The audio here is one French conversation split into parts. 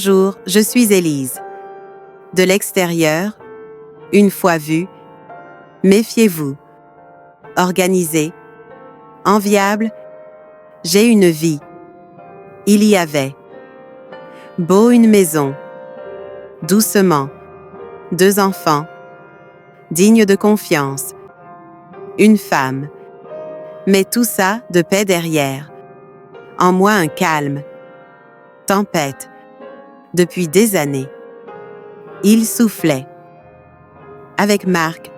Bonjour, je suis Élise. De l'extérieur, une fois vu, méfiez-vous. Organisé, enviable, j'ai une vie. Il y avait. Beau une maison. Doucement. 2 enfants. Digne de confiance. Une femme. Mais tout ça de paix derrière. En moi un calme. Tempête. Depuis des années. Il soufflait. Avec Marc,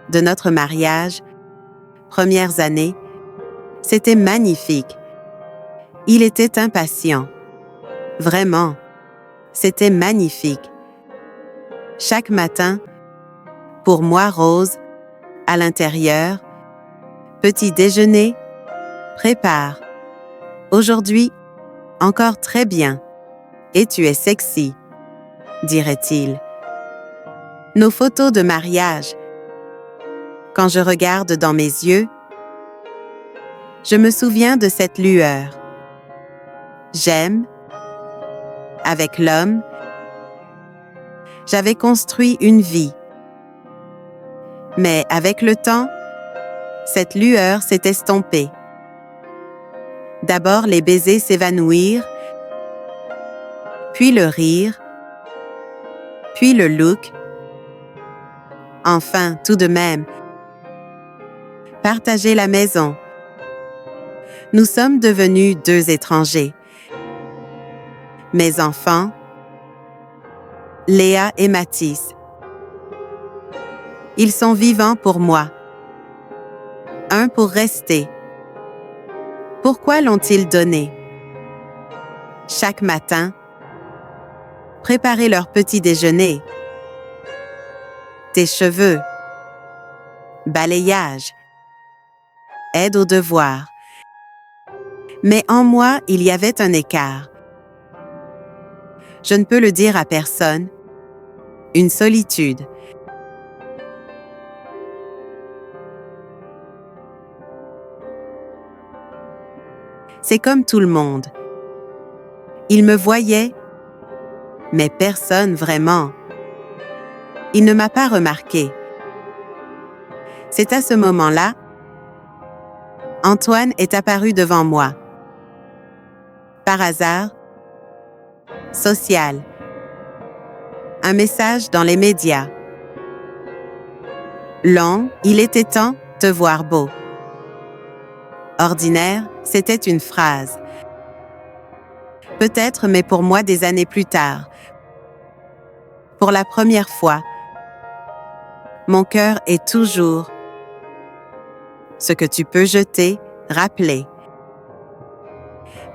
de notre mariage, premières années, c'était magnifique. Il était impatient. Vraiment, c'était magnifique. Chaque matin, pour moi rose, à l'intérieur, petit déjeuner, prépare. Aujourd'hui, encore très bien. Et tu es sexy, dirait-il. Nos photos de mariage. Quand je regarde dans mes yeux, je me souviens de cette lueur. J'aime, avec l'homme, j'avais construit une vie. Mais avec le temps, cette lueur s'est estompée. D'abord les baisers s'évanouirent, puis le rire, puis le look. Enfin, tout de même, partager la maison. Nous sommes devenus 2 étrangers. Mes enfants, Léa et Mathis. Ils sont vivants pour moi. Un pour rester. Pourquoi l'ont-ils donné? Chaque matin, préparer leur petit déjeuner. Tes cheveux. Balayage. Aide aux devoirs. Mais en moi, il y avait un écart. Je ne peux le dire à personne. Une solitude. C'est comme tout le monde. Il me voyait, mais personne vraiment. Il ne m'a pas remarqué. C'est à ce moment-là, Antoine est apparu devant moi. Par hasard, social. Un message dans les médias. Long, il était temps de te voir beau. Ordinaire, c'était une phrase. Peut-être, mais pour moi des années plus tard. Pour la première fois, mon cœur est toujours ce que tu peux jeter, rappeler.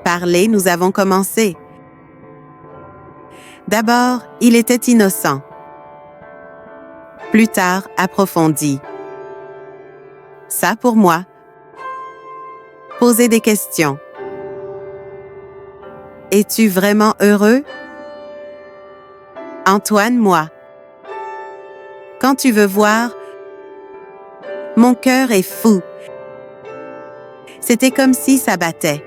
Parler, nous avons commencé. D'abord, il était innocent. Plus tard, approfondi. Ça pour moi. Poser des questions. Es-tu vraiment heureux? Antoine, moi. Quand tu veux voir, mon cœur est fou. C'était comme si ça battait.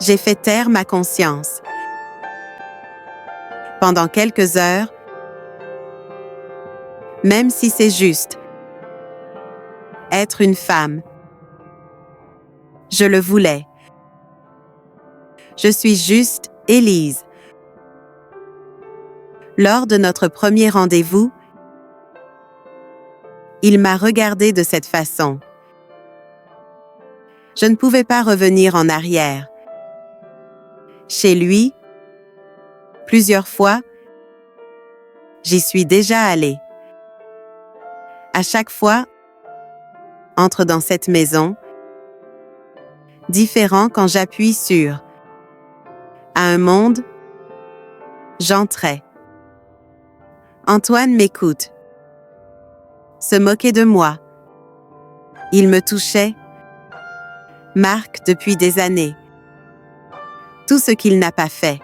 J'ai fait taire ma conscience. Pendant quelques heures, même si c'est juste, être une femme. Je le voulais. Je suis juste Élise. Lors de notre premier rendez-vous, il m'a regardée de cette façon. Je ne pouvais pas revenir en arrière. Chez lui, plusieurs fois, j'y suis déjà allée. À chaque fois, entre dans cette maison, différent quand j'appuie sur à un monde, j'entrais. Antoine m'écoute. Se moquait de moi. Il me touchait. Marc depuis des années. Tout ce qu'il n'a pas fait.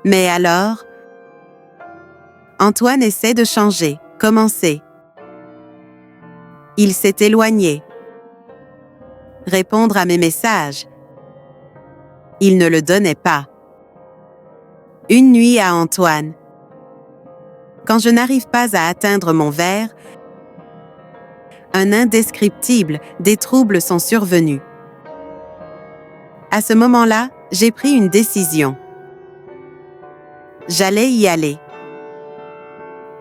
Mais alors, Antoine essaie de changer, commencer. Il s'est éloigné. Répondre à mes messages. Il ne le donnait pas. Une nuit à Antoine. Quand je n'arrive pas à atteindre mon verre, un indescriptible, des troubles sont survenus. À ce moment-là, j'ai pris une décision. J'allais y aller.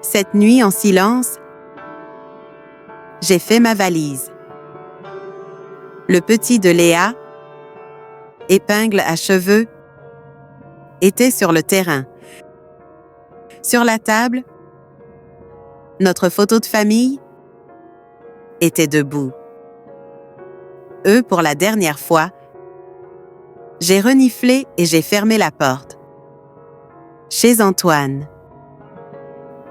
Cette nuit en silence, j'ai fait ma valise. Le petit de Léa, épingle à cheveux, était sur le terrain. Sur la table, notre photo de famille était debout. Pour la dernière fois, j'ai reniflé et j'ai fermé la porte. Chez Antoine.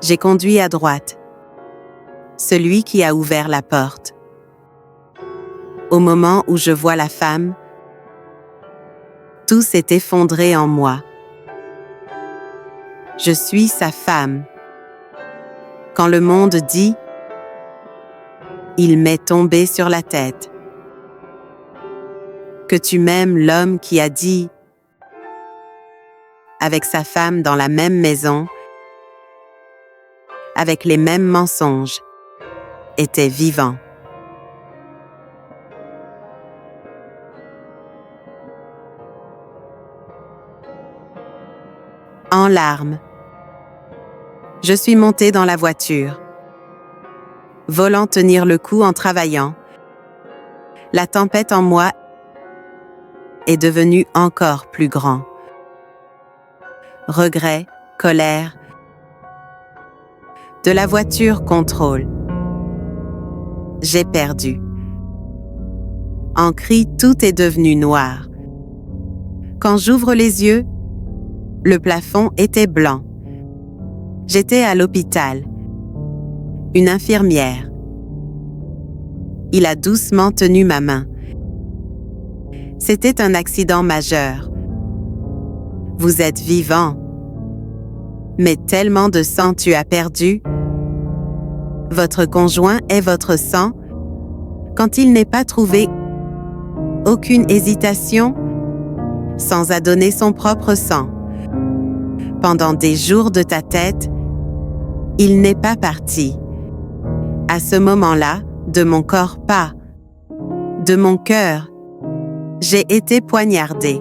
J'ai conduit à droite. Celui qui a ouvert la porte. Au moment où je vois la femme, tout s'est effondré en moi. Je suis sa femme. Quand le monde dit, il m'est tombé sur la tête. Que tu m'aimes l'homme qui a dit, avec sa femme dans la même maison, avec les mêmes mensonges, était vivant. En larmes. Je suis montée dans la voiture, voulant tenir le coup en travaillant. La tempête en moi est devenue encore plus grand. Regret, colère. De la voiture contrôle. J'ai perdu. En cri, tout est devenu noir. Quand j'ouvre les yeux, le plafond était blanc. J'étais à l'hôpital. Une infirmière. Il a doucement tenu ma main. C'était un accident majeur. Vous êtes vivant. Mais tellement de sang tu as perdu. Votre conjoint est votre sang. Quand il n'est pas trouvé, aucune hésitation, sans à donner son propre sang. Pendant des jours de ta tête, il n'est pas parti. À ce moment-là, de mon corps pas, de mon cœur, j'ai été poignardée.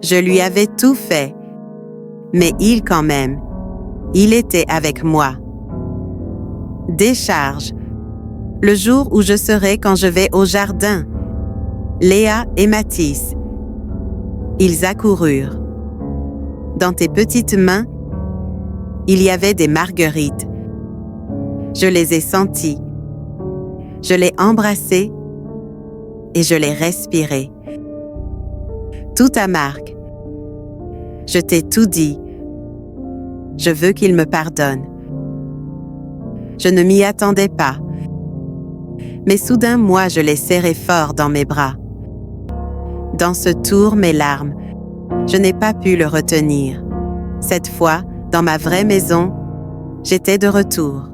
Je lui avais tout fait, mais il quand même, il était avec moi. Décharge, le jour où je serai quand je vais au jardin. Léa et Mathis. Ils accoururent. Dans tes petites mains, il y avait des marguerites. Je les ai senties. Je les embrassées et je les respirais. Tout à Marc. Je t'ai tout dit. Je veux qu'il me pardonne. Je ne m'y attendais pas. Mais soudain, moi, je l'ai serré fort dans mes bras. Dans ce tour, mes larmes, je n'ai pas pu le retenir. Cette fois, dans ma vraie maison, j'étais de retour.